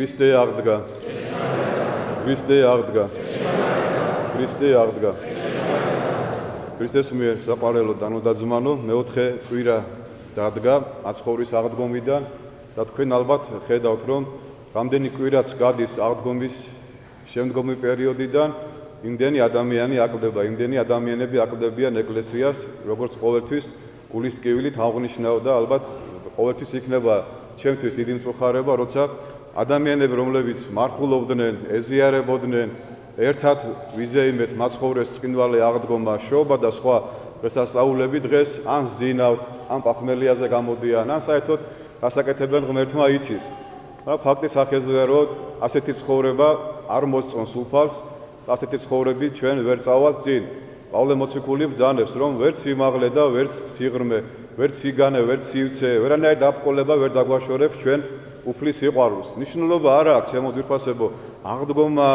Christe აღდგა. Christe აღდგა. Christe აღდგა. ქრისტეს მიერ საყვარელო დანუდაძმანო მეოთხე კვირა დადგა აცხოვრის აღდგომიდან და თქვენ ალბათ ხედავთ რომ რამდენი კვირაც გადის აღდგომის შემდგომი პერიოდიდან იმდენი ადამიანი აკლდება, იმდენი ადამიანები აკლდებიან ეკლესიას, როგორც ყოველთვის გულის ტკივილით აღნიშნავ და ალბათ ყოველთვის იქნება ჩემთვის დიდი მწუხარება, როცა ადამიანები, რომლებიც მარხულობდნენ, ეზიარებოდნენ, ერთად ვიზეიმეთ მაცხოვრეს წკინვალე აღდგომა, შოობა და სხვა დღესასწაულები დღეს ან ზინავთ, ან პახმელიაზე გამოდიან, ან საერთოდ გასაკეთებენ ღმერთმა იცის. ფაქტი სახეზეა, რომ ასეთი ცხოვრება არ მოსწონს უფალს, ასეთი ცხოვრები ჩვენ ვერ წავალთ წინ. პავლე მოციქული ბრძანებს, რომ ვერც სიმაღლე და ვერც სიღრმე, ვერც სიგანე, ვერც სივცე, ვერანაირი დაბრკოლება ვერ დაგვაშორებს ჩვენ უფლის სიყვარულს. ნიშნულობა არ აქვს, ჩემო ძვირფასებო, აღდგომა,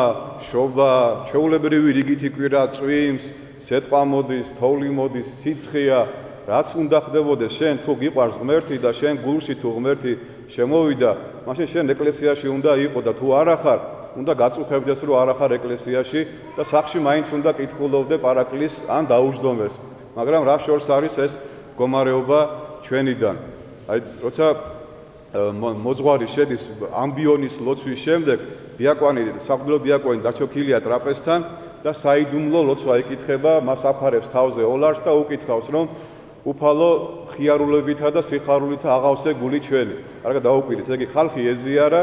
შობა, ჩვეულებრივი რიგითი კვირა წვიმს, სეტყვა მოდის, თოვლი მოდის, სიცხეა, რაც უნდა ხდებოდეს შენ თუ გიყვარს ღმერთი და შენ გულში თუ ღმერთი შემოვიდა, მაშინ შენ ეკლესიაში უნდა იყო და თუ არ ახარ, უნდა გაწუხებდეს რომ არ ახარ ეკლესიაში და სახლში მაინც უნდა კითხულობდე პარაკლის ან დაუჯდომეს. მაგრამ რა შორს არის ეს მდგომარეობა ჩვენიდან? აი, როცა მოძღვარი შედის ამბიონის ლოცვის შემდეგ, დიაკვანი, საღვთო დიაკვანი დაჩოქილია ტრაპეზთან და საიდუმლო ლოცვა ეკითხება, მას აფარებს თავზე ოლარს და უკითხავს, რომ უფალო ხიარულებითა და სიხარულითა აღავსე გული ჩვენი. კარგად დაუკვირდით, ესე იგი ხალხი ეზიარა,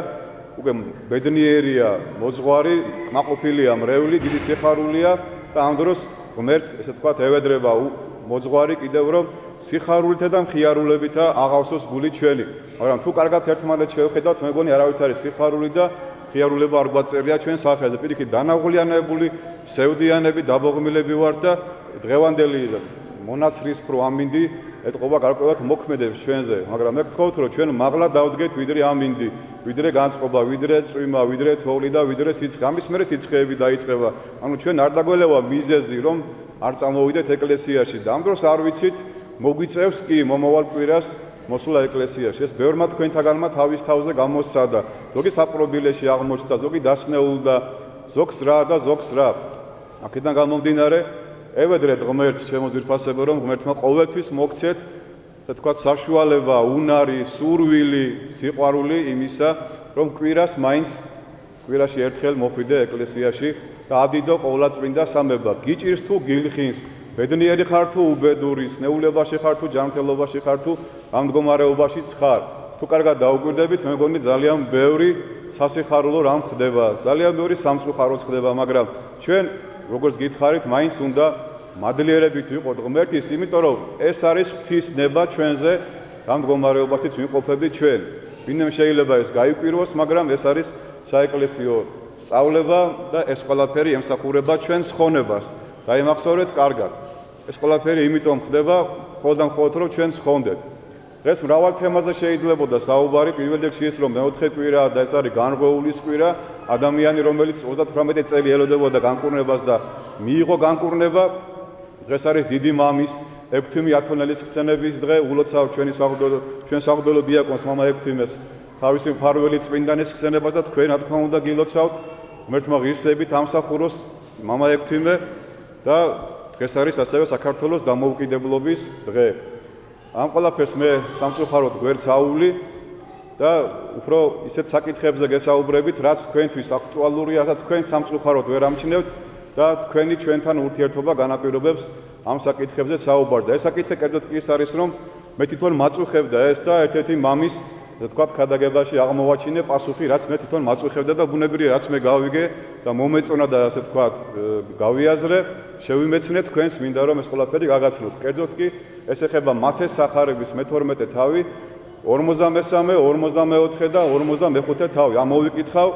უკვე ბედნიერია, მოძღვარი, კმაყოფილია, მრევლი, დიდი სიხარულია და ამ დროს ღმერთს, ესე ვთქვათ, ევედრება მოძღვარი კიდევ რომ სიხარულითა და მხიარულებითა აღავსოს გული ჩვენი. მაგრამ თუ კარგად ერთმანეთს შევხედავთ, მე მგონი არავით არის სიხარული და მხიარულება არ გვაწერია ჩვენ სახელზე. პირიქით, დანაღვლიანებული, სევდიანები, დაბოღმილები ვართ და დღევანდელი მონაცრის პრო ამინდი ეთყობა გარკვეულად მოქმედებს ჩვენზე, მაგრამ მე გთხოვთ, რომ ჩვენ მაღლა დავდგეთ ვიდრე ამინდი, ვიდრე განწყობა, ვიდრე წვიმა, ვიდრე თოვლი და ვიდრე სიცხე. ამის მერე სიცხეები დაიწყება. ანუ ჩვენ არ დაგველევა მიზეზი, რომ არ წამოვიდეთ ეკლესიაში და ამ დროს არ ვიცით, მოგვიწევს კი მომავალ კვირას მოსვლა ეკლესიაში. ეს ბევრმა თქვენთაგანმა თავის თავზე გამოსცადა. ზოგი საპრობილეში აღმოჩნდა, ზოგი დასნეულდა, ზოგს რა და ზოგს რა. აქედან გამომდინარე ევედრეთ ღმერთს, ჩემო ძვირფასებო, რომ ღმერთმა ყოველთვის მოგცეთ, ასე თქვათ, საშუალება, უნარი, სურვილი, სიყვარული იმისა, რომ კვირას მაინც კვირაში ერთხელ მოხვიდე ეკლესიაში და ადიდო ყოვლადწმინდა სამება. გიჭირს თუ გილხინს, ბედნიერი ხარ თუ უბედური, ნეულებაში ხარ თუ ჯანმრთელობაში ხარ თუ ამ მდგომარეობაშიც ხარ. თუ კარგად დაუკვირდებით, მე მგონი ძალიან ბევრი სასიხარულო რამ ხდება, ძალიან ბევრი სამწუხაროც ხდება, მაგრამ ჩვენ როგორც გითხარით, მაინც უნდა მადლიერებით ვიყოთ ღმერთის, იმიტომ რომ ეს არის ღვთისნება ჩვენზე, ამ მდგომარეობაშიც ვიმყოფებით ჩვენ. ვინმე შეიძლება ეს გაიკვირვოს, მაგრამ ეს არის საეკლესიო სწავლება და ეს ყველაფერი ემსახურება ჩვენს ხონებას. დაიმახსოვრეთ კარგად. ეს ყველაფერი იმიტომ ხდება, მხოლოდ რომ ჩვენ ხონდეთ. დღეს მრავალ თემაზე შეიძლებოდა საუბარი, პირველ რიგში ის რომ მეოთხე კვირაა და ეს არის განღვეულის კვირა, ადამიანი რომელიც 38 წელი ელოდებოდა განკურნებას და მიიღო განკურნება, დღეს არის დიდი მამის ექვთიმე ათონელის ხსენების დღე, ულოცავ ჩვენ საღვთო დიაკონს მამა ექვთიმეს თავისი მფარველი წმინდანის ხსენებას და თქვენ რა თქმა უნდა გილოცავთ, ღმერთმა ღირსებით ამსახუროს მამა ექვთიმე და დღეს არის ასევე საქართველოს დამოუკიდებლობის დღე. ამ ყველაფერს მე სამწუხაროდ გვერდს აუვლი და უფრო ისეთ საკითხებზე გესაუბრებით, რაც თქვენთვის აქტუალურია და თქვენ სამწუხაროდ ვერ ამჩნევთ და თქვენი ჩვენთან ურთიერთობა განაპირობებს ამ საკითხებზე საუბარ. და ეს საკითხი კერძოდ კი ის არის, რომ მე თვითონ მაწუხებდა ეს და ერთ-ერთი მამის, ასე ვთქვათ, ქადაგებაში აღმოვაჩინე პასუხი, რაც მე თვითონ მაწუხებდა და ბუნებრივია, რაც მე გავიგე და მომეწონა და ასე ვთქვათ, გავიაზრე, შევიმეცნე თქვენს მინდა რომ ეს ყველაფერი გაგაცნოთ. კერძოდ კი ეს ეხება მათეს სახარების მე-12 თავი, 53, 44 და 45 თავი. ამ მოვიკითხავ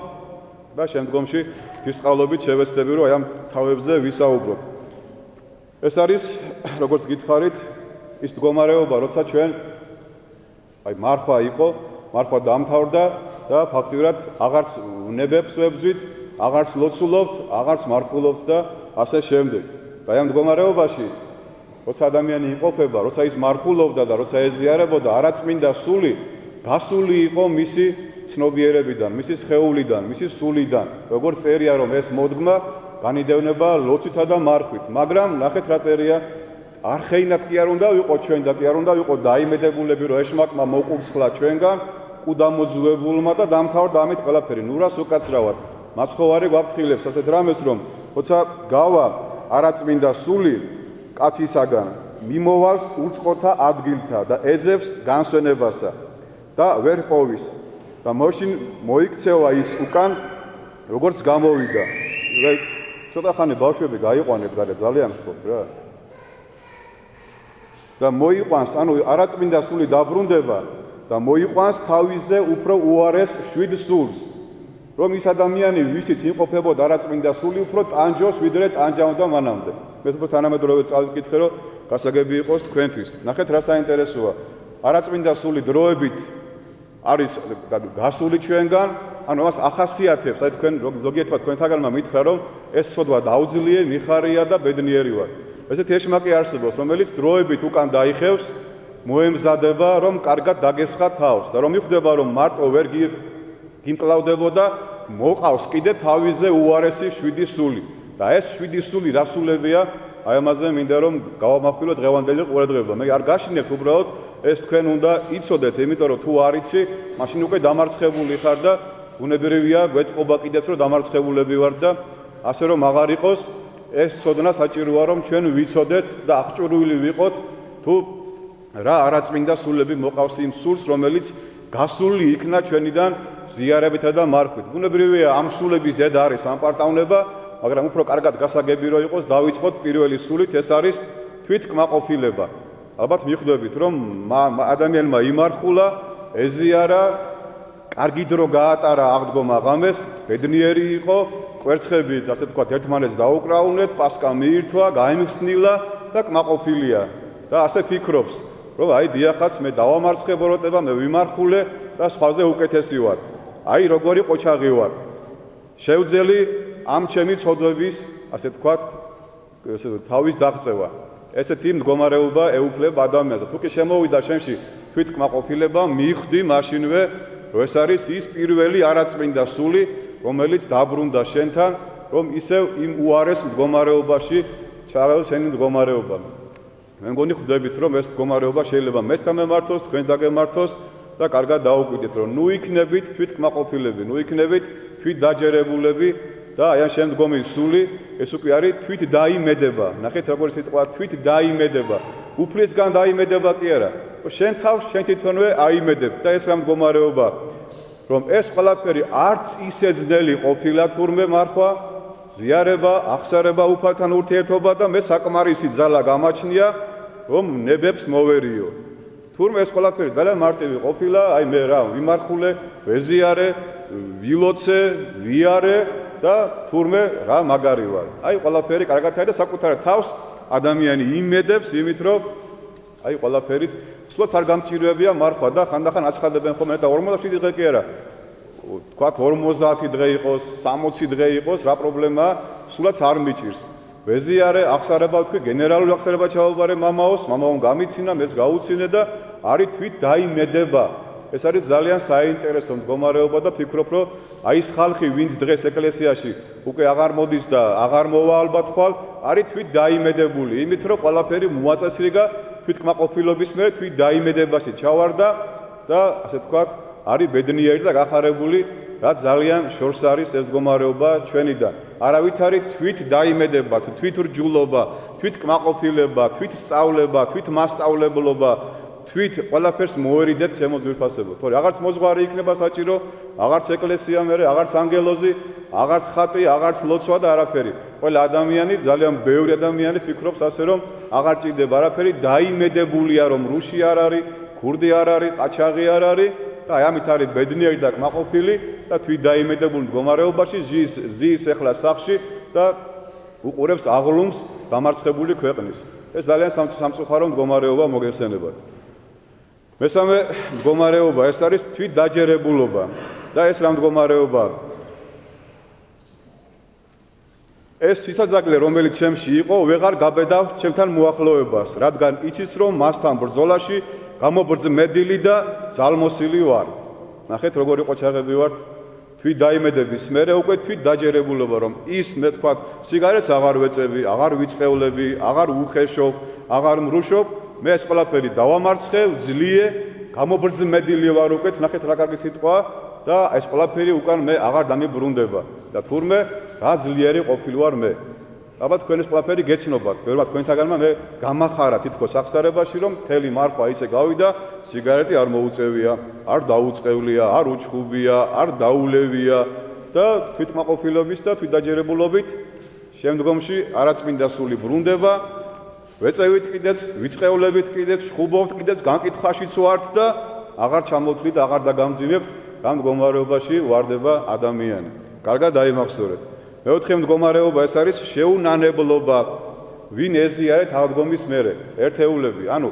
და შემდგომში ღვთისმსწავლობით შევეცდები რომ ამ თავებზე ვისაუბროთ. ეს არის, როგორც გითხარით, ის მდგომარეობა, როცა ჩვენ მარხვა იყო, მარხვა დამთავრდა და ფაქტიურად აღარც ნებებს ვებძვით, აღარც ლოცულობთ, აღარც მარხულობთ და ასე შემდეგ. და ამ მდგომარეობაში, როცა ადამიანი იმყოფება, როცა ის მარხულობდა და როცა ეზიარებოდა, არაწმინდა სული, გასული იყო მისი ცნობიერებიდან, მისი სხეულიდან, მისი სულიდან, როგორც წერია რომ ეს მოდგმა განიდევნება ლოცვითა და მარხვით, მაგრამ ნახეთ რა წერია, არხეინად კი არ უნდა ვიყოთ ჩვენ და კი არ უნდა ვიყოთ დაიმედებულები რომ ეშმაკმა მოკურცხლა ჩვენგან, უდამოძუებულმა და დამთავრდა ამით ყველაფერი. ნურას უკაცრავად მაცხოვარი გვაფრთხილებს ასეთ რამეს რომ როცა გავა არაწმინდა სული კაცისაგან მიმოვას უწყოთა ადგილთა და ეძებს განსვენებასა და ვერ პოვის და მაშინ მოიქცევა ის უკან როგორც გამოვიდა. ცოტა ხანი ბავშვები გაიყვანეთ გარეთ ძალიან გთხოვთ რა. და მოიყვანს, ანუ არაწმინდა სული დაბრუნდება და მოიყვანს თავისზე უფრო უარეს შვიდ სულს. რომ ის ადამიანი, ვისიც იმყოფებოდა არაწმინდა სული, უფრო ტანჯოს ვიდრე ტანჯავდა მანამდე. მე უფრო თანამედროვე წავიკითხე, რომ გასაგები იყოს თქვენთვის. ნახეთ რა საინტერესოა. არაწმინდა სული დროებით არის გასული ჩვენგან, ანუ მას ახასიათებს, აი თქვენ ზოგიერთმა თქვენთაგანმა მითხრა, რომ ეს ცოდვა დაუძლიე, მიხარია და ბედნიერი ვარ. ესეთი ეშმაკი არსებობს, რომელიც დროებით უკან დაიხევს, მოემზადება, რომ კარგად დაგესხა თავს და რომ მიხვდება, რომ მარტო ვერ გიმკლავდებოდა, მოყავს კიდე თავისზე უარესი შვიდი სული. და ეს შვიდი სული რა სულებია? აი ამაზე მინდა რომ გავამახვილო დღევანდელი ყურადღება. მე არ გაშინებთ უბრალოდ ეს თქვენ უნდა იცოდეთ, იმიტომ რომ თუ არ იცი, მაშინ უკვე დამარცხებული ხარ და უნებრივია გვეტყობა კიდეც რომ დამარცხებულები ვარ და ასე რომ აღარ იყოს ეს ცოდნა საჭიროა რომ ჩვენ ვიცოდეთ და აღჭურვილი ვიყოთ თუ რა არაწმინდა სულები მოყავს იმ სულს რომელიც გასული იქნა ჩვენიდან ზიარებითა და მარხვით. უნებრივია ამ სულების დედა არის სამპარტავნება, მაგრამ უფრო კარგად გასაგები რომ იყოს დავიწყოთ პირველი სულით, ეს არის თვითკმაყოფილება. ალბათ მიხვდებით რომ ადამიანმა იმარხულა, ეზიარა, კარგი დრო გაატარა აღდგომა ღამეს, ბედნიერი იყო, კვერცხებით, ასე ვთქვათ, ერთმანეთს დაუკრაუნეთ, პასკა მიირთვა, გაიმხსნილა და კმაყოფილია. და ასე ფიქრობს, რომ აი დიახაც მე დავამარცხე ბოროტება, მე ვიმარხულე და სხვაზე უკეთესი ვარ. აი როგორი ყოჩაღი ვარ. შევძელი ამ ჩემი ცოდვების, ასე ვთქვათ, თავის დაღწევა. ესეთი მდგომარეობა ეუფლება ადამიანს. თუ კი შემოვიდა შენში თვითკმაყოფილება, მიხვდი მაშინვე, რომ ეს არის ის პირველი არაწმინდა სული, რომელიც დაბრუნდა შენთან, რომ ისევ იმ უარეს მდგომარეობაში ჩაავალ შენი მდგომარეობა. მე მგონი ხვდებით, რომ ეს მდგომარეობა შეიძლება მეც დამემართოს, თქვენ დაგემართოს და კარგად დაუკვირდით, რომ ნუ იქნებით თვითკმაყოფილები, ნუ იქნებით თვითდაჯერებულები და აი ამ შემდგომი სული, ეს უკვე არის თვითდაიმედება. ნახეთ როგორი სიტყვა თვითდაიმედება. უფლისგან დაიმედება კი არა. შენ თავს შენ თვითონვე აიმედებ და ეს რა მდგომარეობა, რომ ეს ყველაფერი არც ისე ძნელი ყოფილა თურმე მარხვა, ზიარება, აღსარება უფალთან ურთიერთობა და მე საკმარისი ძალა გამაჩნია, რომ ნებებს მოვერიო. თურმე ეს ყველაფერი ძალიან მარტივი ყოფილა, აი მე რა ვიმარხულე, ვეზიარე, ვილოცე, ვიარე და თურმე რა მაგარი ვარ. აი ყველაფერი კარგად არის და საკუთარ თავს ადამიანი იმედებს იმით, რომ აი ყველაფერიც სულაც არ გამჭირვებია მარხვა და ხანდახან აცხადებენ ხოლმე და 47 დღე კი არა. თქვათ 50 დღე იყოს, 60 დღე იყოს, რა პრობლემაა, სულაც არ მიჭირს. ვეზიარე, აღსარება ვთქვი, გენერალური აღსარება ჩავაბარე მამაოს, მამაომ გამიცინა, მეც გაუცინე და არის თვით დაიმედება. ეს არის ძალიან საინტერესო მდგომარეობა და ფიქრობ, რომ აი ეს ხალხი, ვინც დღეს ეკლესიაში უკვე აღარ მოდის და აღარ მოვა ალბათ ხვალ, არის თვით დაიმედებული, იმით რომ ყველაფერი მოაწესრიგა თვითკმაყოფილობის მიერ თვით დაიმედებაში ჩავარდა და ასე ვთქვათ, არის ბედნიერი და გახარებული, რაც ძალიან შორს არის ეს მდგომარეობა ჩვენიდან. არავით არის თვით დაიმედება, თვით რჯულობა, თვით კმაყოფილება, თვით სწავლება, თვით მასწავლებლობა, თვით ყველაფერს მოერიდეთ ჩემო ძვირფასებო. თორე აღარც მოძღვარი იქნება საჭირო, აღარც ეკლესია მერე, აღარც ანგელოზი, აღარც ხატი, აღარც ლოცვა და არაფერი. ყველა ადამიანი, ძალიან ბევრი ადამიანი ფიქრობს ასე, რომ აღარ ჭირდება არაფერი, დაიმედებულია, რომ რუში არ არის, ქურდი არ არის, ყაჩაღი არ არის და აი ამით არის ბედნიერი და კმაყოფილი და თვით დაიმედებული მდგომარეობაში ზის ეხლა სახში და უყურებს აღლუმს დამარცხებული ქვეყნის. ეს ძალიან სამწუხარო მდგომარეობა მოგესწენებათ. მესამე მდგომარეობა ეს არის თვით დაჯერებულობა და ეს რა მდგომარეობაა? ეს სიცოცხლე რომელიც ჩემში იყო, ვეღარ გაბედავს ჩემთან მოახლოებას, რადგან იცის რომ მასთან ბრძოლაში გამობრძმედილი და ძალმოსილი ვარ. ნახეთ როგორ იყო ჩაღები ვართ თვით დაიმედების მერე უკვე თვით დაჯერებულობა რომ ის მე თქვა სიგარეტს აღარ ვეწევი, აღარ ვიწყევლები, აღარ უხეშობ, აღარ მრუშობ, მე ეს ყველაფერი დავამარცხევ, ძლიე, გამობრძმედილი ვარ უკვე, ნახეთ რა კარგი სიტყვაა და ეს ყველაფერი უკან მე აღარ დამიბრუნდება და თურმე რა ძლიერი ყოფილი ვარ მე. აბა თქვენ ეს ყველაფერი გეცნობათ, ბევრმა თქვენთაგანმა მე გამახარა თითქოს ახსარებაში რომ მთელი მარხვა ისე გავიდა, სიგარეტი არ მოუწევია, არ დაუწყევლია, არ უჩხუბია, არ დაულევია და თვითკმაყოფილობის და თვითდაჯერებულობით შემდგომში არაწმინდა სული ბრუნდება, ვეწევით კიდეც, ვიწყევლებით კიდეც, შხუბობთ კიდეც, განკითხვაშიც ვართ და აღარ ჩამოვთვლით, აღარ დაგამძიმებთ, რა მდგომარეობაში ვარდება ადამიანი. კარგად დაიმახსოვრეთ. მეოთხე მდგომარეობა ეს არის შეუნანებლობა. ვინ ეზიარეთ აღდგომის მერე? ერთეულები. ანუ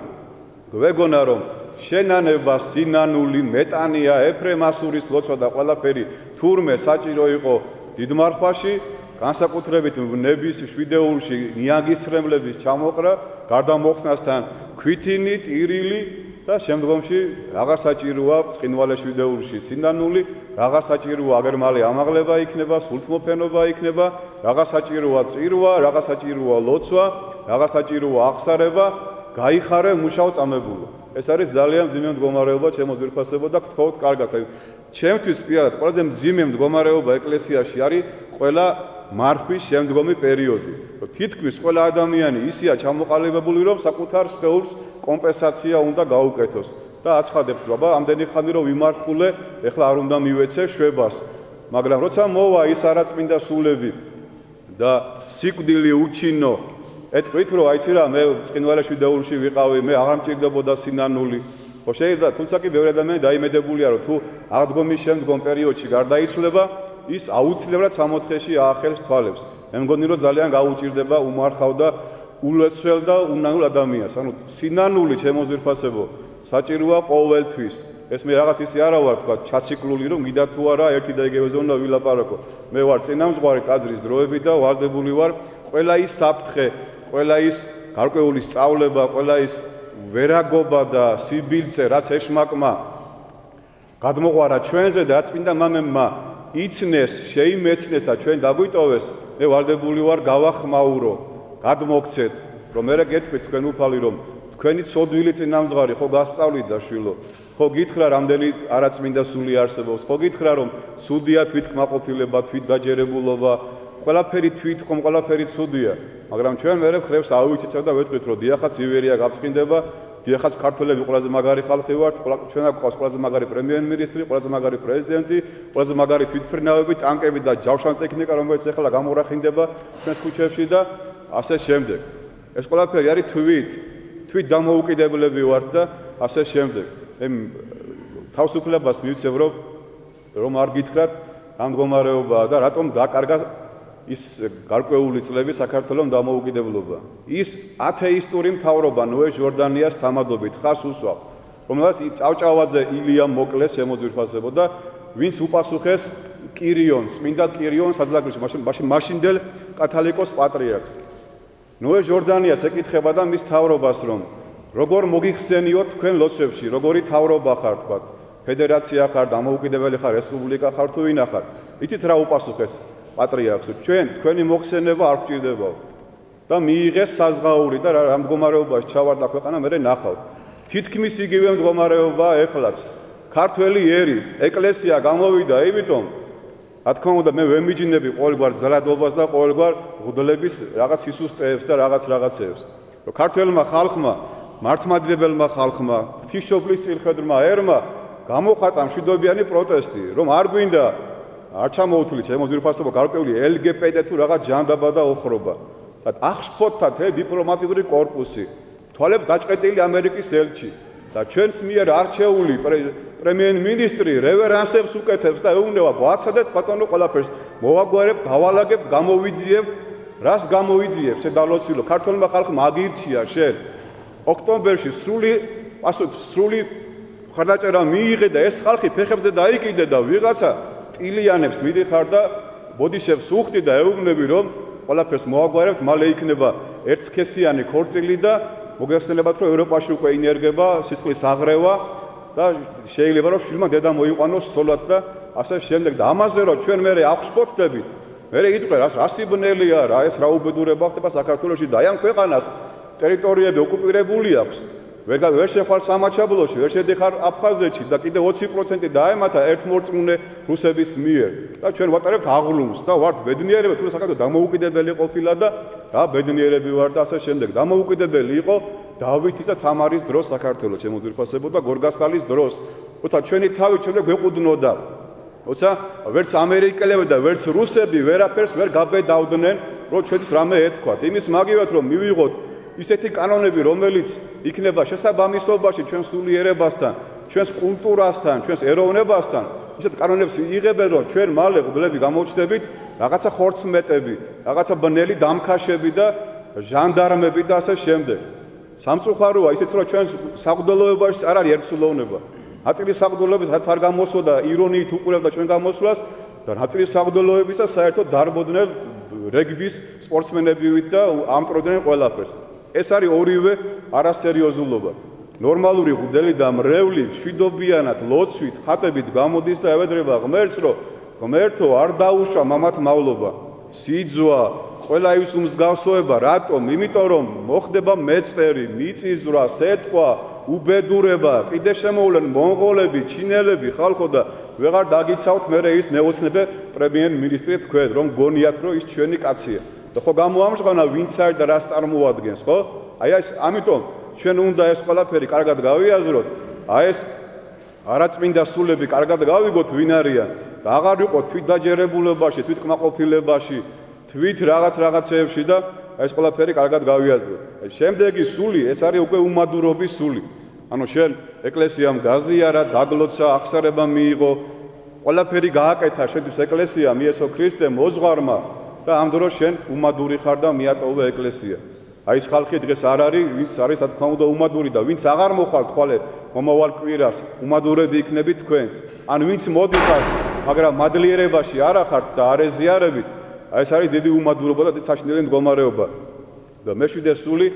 გვეგონა რომ შენანება, სინანული, მეტანია, ეფრემასურის ლოცვა და ყველაფერი თურმე საჭირო იყო დიდმარხვაში, განსაკუთრებით ნების შვიდეულში ნიანგის ცრემლების ჩამოყრა, გარდამოხსნასთან ქვითინი, ტირილი და შემდგომში რაღაც საჭიროა წყინვალე შვიდეულში სინანული, რაღაც საჭიროა აგერ მალე ამაღლება იქნება, სულთმოფენობა იქნება, რაღაც საჭიროა წირვა, რაღაც საჭიროა ლოცვა, რაღაც საჭიროა აღსარება, გაიხარე მუშაო წამებულო. ეს არის ძალიან მძიმე მდგომარეობა ჩემო ძვირფასებო და გთხოვთ კარგად. ჩემთვის პირადად ყველაზე მძიმე მდგომარეობა ეკლესიაში არის ყველა მარხვის შემდგომი პერიოდი. თითქმის ყველა ადამიანი ისეა ჩამოყალიბებული, რომ საკუთარ სხეულს კომპენსაცია უნდა გაუკეთოს და აცხადებს, აბა, ამდენი ხანი რომ ვიმარხულე, ეხლა არ უნდა მივეცე შვებას. მაგრამ როცა მოვა ის არაწმინდა სულები და სიკვდილი უჩინო, ეთქვით, რომ აიცი რა, მე წყინვალეში დეულში ვიყავი, მე აღარ მჭირდებოდა სინანული. ხო შეიძლება, თუმცა კი ბევრი ადამიანი დაიმედებულია, რომ თუ აღდგომის შემდგომ პერიოდში გარდაიცვლება, ის აუცილებლად 60-ში აახელს თვალებს. მე მგონი რომ ძალიან გაუჭირდება უმარხავ და ულოცველ და უნანულ ადამიანს. ანუ სინანული ჩემო ძვირფასებო საჭიროა ყოველთვის. ეს მე რაღაც ისე არა ვარ თქვა ჩაციკლული რომ გიდა თუ არა ერთი და იგივეზე უნდა ვილაპარაკო. მე ვარ წინამძღვარი ტაძრის დროები და ვალდებული ვარ ყველა ის საფრთხე, ყველა ის გარკვეული სწავლება, ყველა ის ვერაგობა და სიბილწე რაც ეშმაკმა გადმოყვარა ჩვენზე და რაც წმინდა მამებმა იცნეს, შეიმეცნეს და ჩვენ დაგვიტოვეს, მე ვალდებული ვარ გავახმაურო, გადმოგცეთ, რომ მე გეტყვით თქვენ უფალი რომ თქვენი ცოდვილი წინამძღვარი ხო გასწავლით და შვილო, ხო გითხრა რამდენი არაწმინდა სული არსებობს, ხო გითხრა რომ სუდია თვითკმაყოფილება, თვითდაჯერებულობა, ყველაფერი თვითკომ, ყველაფერი ცუდია, მაგრამ ჩვენ მე ხრებს ავიჩეცავ და ვეთქვით რომ დიახაც ივერია გაფწყინდება, დიახაც ქართველები ყველაზე მაგარი ხალხი ვართ, ჩვენ აქვს ყველაზე მაგარი პრემიერ-მინისტრი, ყველაზე მაგარი პრეზიდენტი, ყველაზე მაგარი თვითმფრინავები, ტანკები და ჯავშან ტექნიკა, რომელიც ახლა გამორახინდება ჩვენს ქუჩებში და ასე შემდეგ. ეს ყველაფერი არის თვით დამოუკიდებლები ვართ და ასე შემდეგ. მე თავისუფლებას მივცევ რომ არ გითხრათ ამ მდგომარეობაა და რატომ დაკარგა ის გარკვეული წლები საქართველოს დამოუკიდებლობა. ის ათეისტური მთავრობა ნოე ჟორდანიას თამადობით ხას უსვამს, რომელსაც ჭავჭავაძე ილია მოკლეს შემოძვირფასებო და ვინც უპასუხეს კირიონს, წმინდა კირიონს საძლაგრისში, მაშინდელ კათალიკოს პატრიარქს. ნოე ჟორდანიას ეკითხება და მის მთავრობას რომ როგორ მოგიხსენიოთ თქვენ ლოცვებში, როგორი მთავრობა ხარ თქვა, ფედერაცია ხარ, დამოუკიდებელი ხარ, რესპუბლიკა ხარ თუ ვინა ხარ. იცით რა უპასუხეს პატრიარქს, თქვენი მოხსენება არ გვჭირდება და მიიღეს საზღაური და რა მდგომარეობაში ჩავარდა ქვეყანა, მე ნახავ. თითქმის იგივე მდგომარეობა ეხლაც. ქართველი ერი, ეკლესია გამოვიდა, იმიტომ რა თქმა უნდა მე ვემიჯნები ყოველგვარ ზრადობას და ყოველგვარ ღუდლების რაღაც სისუსტეებს და რაღაცეებს. რომ ქართველმა ხალხმა, მართლმადიდებელმა ხალხმა, ღვთისმშობლის წილხედრმა ერმა გამოხატა მშვიდობიანი პროტესტი, რომ არ გვინდა არ ჩამოუთვლით შემოძვირფასებო გარკვეული LGBT თუ რაღაც ჯანდაბა და ოხრობა. და აღშფოთთა დიპლომატიური კორპუსი, თვალებ დაჭყეტილი ამერიკის ელჩი და ჩვენს მიერ არჩეული პრემიერ-მინისტრი რევერანსებს უკეთებს და ეუბნება გვაცადეთ ბატონო ყველაფერს, მოვაგვარებთ, დავალაგებთ, გამოვიძიებთ, რას გამოვიძიებთ, შედალოცილო, ქართულმა ხალხმა აგირჩია შენ. ოქტომბერში სრული ხარდაჭერა მიიღე და ეს ხალხი ფეხებზე დაიკიდე და ვიღაცა ტილიანებს მიდიხარ და ბოდიშებს უხდი და ეუბნები რომ ყველაფერს მოაგვარებთ, მალე იქნება ერთსქესიანი ქორწილი და მოგეხსენებათ რომ ევროპაში უკვე ინერგება სისხლის აღრევა და შეიძლება რომ შვილმა დედა მოიყვანოს ცოლად და ასე შემდეგ და ამაზე რომ ჩვენ მე აღშფოთდებით მე იტყვე რა სიბნელია რა ეს რა უბედურება ხდება საქართველოში და აი ამ ქვეყანას ტერიტორიები ოკუპირებული აქვს ვერ შეხარ სამაჩაბლოში ვერ შედიხარ აფხაზეთში და კიდე 20% დაემატა ერთმორწმუნე რუსების მიერ და ჩვენ ვატარებთ აღლუმს და ვართ ბედნიერები თუ საქართველოს დამოუკიდებელი ყოფილა და რა ბედნიერები ვართ და ასე შემდეგ დამოუკიდებელი იყო დავითის და თამარის დროს საქართველოს შემოძირფასებოდა გორგასალის დროს თუმცა ჩვენი თავი ჩვენ გვეყუდნოდა თუმცა ვერც ამერიკელები და ვერც რუსები ვერაფერს ვერ გაბედავდნენ რომ ჩვენთვის რამე ეთქვათ იმის მაგივად რომ მივიღოთ ისეთი კანონები რომელიც იქნება შესაბამისობაში ჩვენს სულიერებასთან ჩვენს კულტურასთან ჩვენს ეროვნებასთან ისეთ კანონებს იღებენ რომ ჩვენ მალე ღვთლები გამოჩნდებით რაღაცა ხორცმეტები რაღაცა ბნელი დამქაშები და ჟანდარმები და ასე შემდეგ სამწუხაროა ისიც რომ ჩვენ საღვთლოებაში არ არის ერთსულოვნება ნაწილი საღვთლოების არ გამოსვა და ირონიით უყურებდა ჩვენ გამოსვლას და ნაწილი საღვთლოებისა საერთოდ დარბოდნენ რეგბის სპორტსმენებივით და ამტროდნენ ყველაფერს ეს არის ორივე არასერიოზულობა ნორმალური ღვთელი და მრევლი შვიდობიანად ლოცვით ხატებით გამოდის და ევედრება ღმერთს რომ ღმერთო არ დაუშვა მამათ მავლობა სიძვა ყველა ის უმსგავსოება რატომ იმიტომ რომ მოხდება მეწყერი მიწისძვრა სეტყვა უბედურება კიდე შემოვლენ მონღოლები ჩინელები ხალხო და ვეღარ დაგიცავთ მე ის მეოცნებე პრემიერ-მინისტრი თქვენ რომ გონიათ რომ ის ჩვენი კაცია და ხო გამოამჟღავნა ვინც არის და რას წარმოადგენს ხო აი ეს ამიტომ ჩვენ უნდა ეს ყველაფერი კარგად გავიაზროთ აი ეს არაწმინდა სულები კარგად გავიგოთ ვინ არიან და აღარ ვიყოთ თვითდაჯერებულებაში თვითკმაყოფილებაში თვით რაღაცეებში და ეს ყველაფერი კარგად გავიაზროთ შემდეგი სული ეს არის უკვე უმადურობის სული ანუ შენ ეკლესიამ გაზიარა დაგლოცა აღსარება მიიღო ყველაფერი გააკეთა შენთვის ეკლესიამ იესო ქრისტე მოძღვარმა და ამ დროს შენ უმადური ხარ და მიატოვე ეკლესია აი ეს ხალხი დღეს არ არის ვინც არის რა თქმა უნდა უმადური და ვინც აღარ მოხვალ თვალე მომავალ კვირას უმადურები იქნებით თქვენს ან ვინც მოდიხართ მაგრამ მადლიერებაში არ ახართ და არ ეზიარებით აი ეს არის დიდი უმადურობა და დიდი საშინელი მდგომარეობა და მეშვიდე სული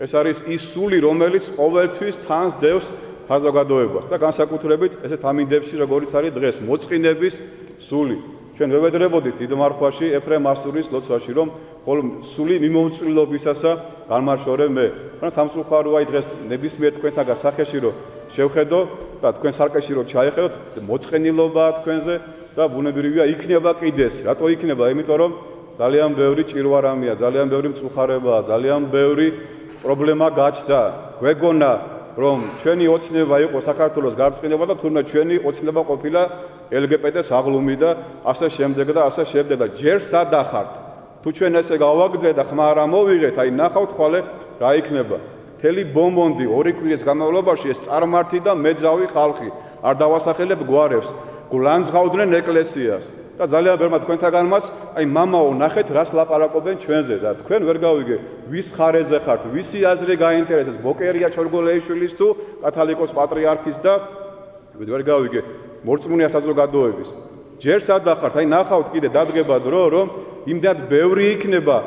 ეს არის ის სული რომელიც ყოველთვის თანს დევს საზოგადოებას და განსაკუთრებით ესეთ ამინდებში როგორიც არის დღეს მოწყინების სული ჩვენ ვევედრებოდით დიდ მარხვაში ეფრემ ასურის ლოცვაში რომ სული მიმომწვილობისასა განმარშორე მე მაგრამ სამწუხაროა დღეს ნებისმიერ თქვენთაგან სახეში რომ შევხედო და თქვენ სარკეში რომ ჩაეხედოთ მოწყენილობაა თქვენზე და ბუნებრივია იქნება კიდეს რატო იქნება იმიტომ რომ ძალიან ბევრი ჭირვარამია ძალიან ბევრი მწუხარებაა ძალიან ბევრი პრობლემა გაჩნდა გვეგონა რომ ჩვენი ოცნება იყო საქართველოს გარწყინება და თურმე ჩვენი ოცნება ყოფილა LGBT-ს აღლუმი და ასე შემდეგ და ასე შემდეგ და ჯერ სადახართ თუ ჩვენ ესე გავაგზავნე და ხმა არ ამოვიღეთ აი ნახავთ ხვალე რა იქნება მთელი ბომბონდი ორი კვირის განმავლობაში ეს წარმართი და მეძავი ხალხი არ დავასახელებ გვარებს გულანძღავდნენ ეკლესიას და ძალიან ბევრმა თქვენთაგანმაც აი მამაო ნახეთ რას ლაპარაკობენ ჩვენზე და თქვენ ვერ გავიგე ვის ხარეზე ხართ ვისი აზრი გაინტერესებს ბოკერია ჩორგოლეიშვილის თუ კათალიკოს პატრიარქის და ვერ გავიგე მორწმუნეა საზოგადოების ჯერ სადახართ აი ნახავთ კიდე დადგება დრო რომ იმდენად ბევრი იქნება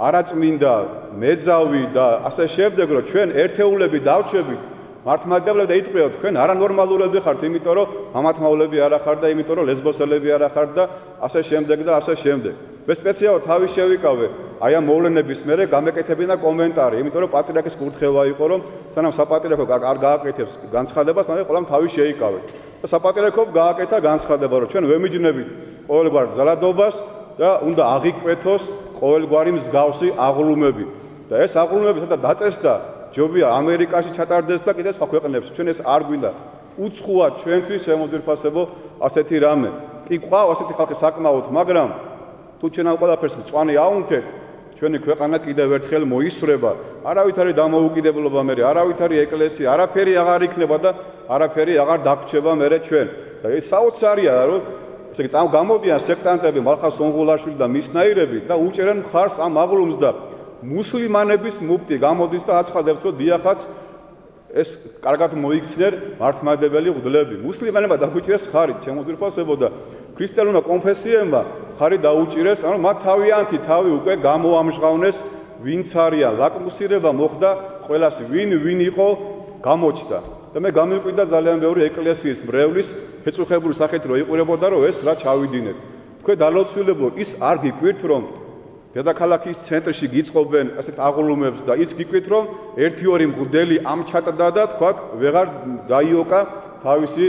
არაწმინდა მეძავი და ასე შემდეგ რომ ჩვენ ერთეულები დავჩებით მართლმადიდებლები და იტყვიოთ თქვენ არანორმალურები ხართ იმიტომ რომ მამათმავლები არ ახართ და იმიტომ რომ ლესბოსელები არ ახართ და ასე შემდეგ და ასე შემდეგ მე სპეციალურად თავი შევიკავე აი ამ მოვლენების მერე გამეკეთებინა კომენტარი იმიტომ რომ პატრიარქის კურთხევა იყო რომ სანამ საპატრიარქო არ გააკეთებს განცხადებას მანდ ყველამ თავი შეიკავე და საპატრიარქო გააკეთა განცხადება რომ ჩვენ ვემიჯნებით ყოველგვარ ზალადობას და უნდა აღიკვეთოს ყოველგვარი მსგავსი აღლუმები და ეს აღლუმები სადაც დაწესდა ჯობია ამერიკაში ჩატარდეს და კიდე სხვა ქვეყნებში ჩვენ ეს არ გვინდა უცხოა ჩვენთვის შემოძირფასებო ასეთი რამე კი ყავს ასეთი ხალხი საკმაოდ მაგრამ თუ ჩვენ ამ ყველაფერს მწვანე აუნთეთ ჩვენი ქვეყანა კიდევ ერთხელ მოისვრება არავითარი დამოუკიდებლობა მე არავითარი ეკლესია არაფერი აღარ იქნება და არაფერი აღარ დაგრჩება მე ჩვენ და ეს საოცარია რომ ესე იგი გამოდიან სექტანტები მალხას ონღულაშვილი და მისნაირები და უჭერენ მხარს ამ აღლუმს და მუსლიმანების მუფტი გამოდის და აცხადებს რომ დიახაც ეს კარგად მოიქცნენ მართლმადიდებელი ღვთლები მუსლიმანებმა დაგვიჭირეს ხარით შემოძირფასებო და ქრისტიანულმა კონფესიებმა ხარი დაუჭირეს ანუ მათ თავიანთი თავი უკვე გამოამჟღავნეს ვინც არიან ლაკმუსირება მოხდა ყველას ვინ იყო გამოჩნდა და მე გამიკვირდა ძალიან ბევრი ეკლესიის მრევლის შეწუხებული სახით რომ იყურებოდა რომ ეს რა ჩავიდინეთ. თქვენ დალოცვილებო ის არ გიკვირთ რომ დედაქალაქის ცენტრში გიწყობენ ასეთ აღლუმებს და ის გიკვირთ რომ 1-2 მღვდელი ამჩატდა და თქვა ვეღარ დაიოკა თავისი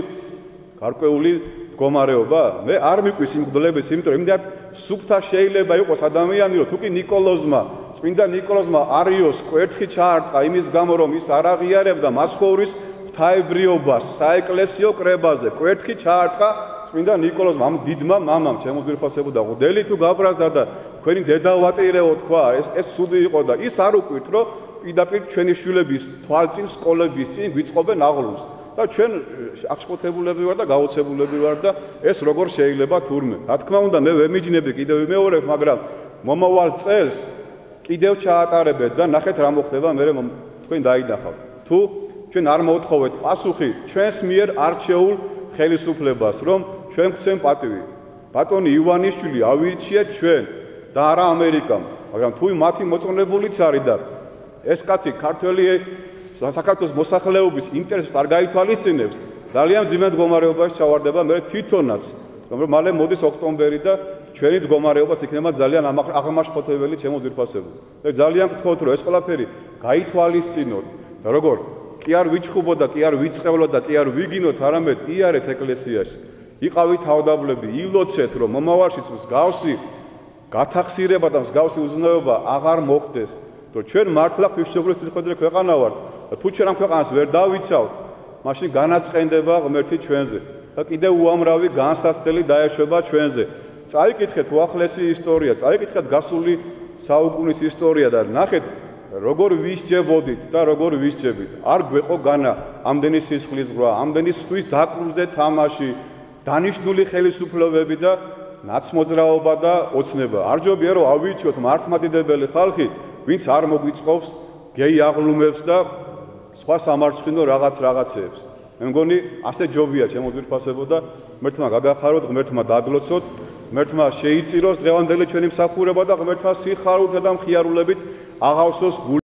გარკვეული მდგომარეობა. მე არ მიკვირს იმ მღვდლების, იმიტომ რომ იმდენად სუფთა შეიძლება იყოს ადამიანი, რომ თუკი ნიკოლოზმა, წმინდა ნიკოლოზმა არიოს კვერთხი ჩაარტყა იმის გამო, რომ ის არ აღიარებდა მასხოვრის ღვთაებრიობას საეკლესიო კრებაზე. კვერთხი ჩაარტყა წმინდა ნიკოლოზმა, ამ დიდმა მამამ, ჩემო ძვირფასებო და მღვდელი თუ გაბრაზდა და თქვენი დედა ვატირეო თქვა, ეს ცუდი იყო და ის არ უკვირთ, რომ პირდაპირ ჩვენი შვილების თვალწინ სკოლების წინ გვიწყობენ აღლუმს. და ჩვენ აღშფოთებულები ვარ და გაოცებულები ვარ და ეს როგორ შეიძლება თურმე. რა თქმა უნდა, მე ვერ მიჯნები კიდევ ვიმეორებ, მაგრამ მომავალ წელს კიდევ ჩაატარებეთ და ნახეთ რა მოხდება, მე თქვენ დაინახავთ. თუ ჩვენ არ მოუთხოვეთ პასუხი ჩვენს მიერ არჩეულ ხელისუფლებას, რომ ჩვენ გვცემ პატივი. ბატონი ივანიშვილი ავირჩიეთ ჩვენ და არა ამერიკამ, მაგრამ თუ მათი მოწონებულიც არის და ეს კაცი ქართველი საქართველოს მოსახლეობის ინტერესებს არ გაითვალისწინებს, ძალიან ძიმე მდგომარეობაში ჩავარდება მე თვითონაც, რომ მალე მოდის ოქტომბერი და ჩვენი მდგომარეობაც იქნება ძალიან აღმაშფოთებელი ჩემო ძვირფასებო. და ძალიან გთხოვთ, რომ ეს ყველაფერი გაითვალისწინოთ და როგორ კი არ ვიჩხუბოთ და კი არ ვიწყევლოთ და კი არ ვიგინოთ, არამედ იარეთ ეკლესიაში. იყავით თავდაბლები, ილოცეთ, რომ მომავალშიც მსგავსი გათახსირება და მსგავსი უზნეობა აღარ მოხდეს. რომ ჩვენ მართლა ღვთისმშობლის მხედრე ქვეყანა ვართ და თუ ჩვენ ამ ქვეყანას ვერ დავიცავთ, მაშინ განაწყენდება ღმერთი ჩვენზე და კიდევ უამრავი განსაცდელი დაეშვება ჩვენზე. წაიკითხეთ უახლესი ისტორია, წაიკითხეთ გასული საუკუნის ისტორია და ნახეთ როგორ ვისჯებოდით და როგორ ვისჯებით. არ გვეყო განა ამდენი სისხლის ზღვა, ამდენი სხვის დაკრუზე თამაში, დანიშნული ხელისუფლებები და ნაცმოძრაობა და ოცნება. არ ჯობია რომ ავიჩიოთ მართლმადიდებელი ხალხი, ვინც არ მოგვიწყობს გეი აღლუმებს და სხვა სამარცხვინო რაღაცეებს. მე მგონი ასე ჯობია ჩემო ძვირფასებო და ღმერთმა გაგახაროთ, ღმერთმა დაგლოცოთ, ღმერთმა შეიწიროს დღევანდელი ჩვენი მსახურება და ღმერთმა სიხარულითა და მხიარულებით აღავსოს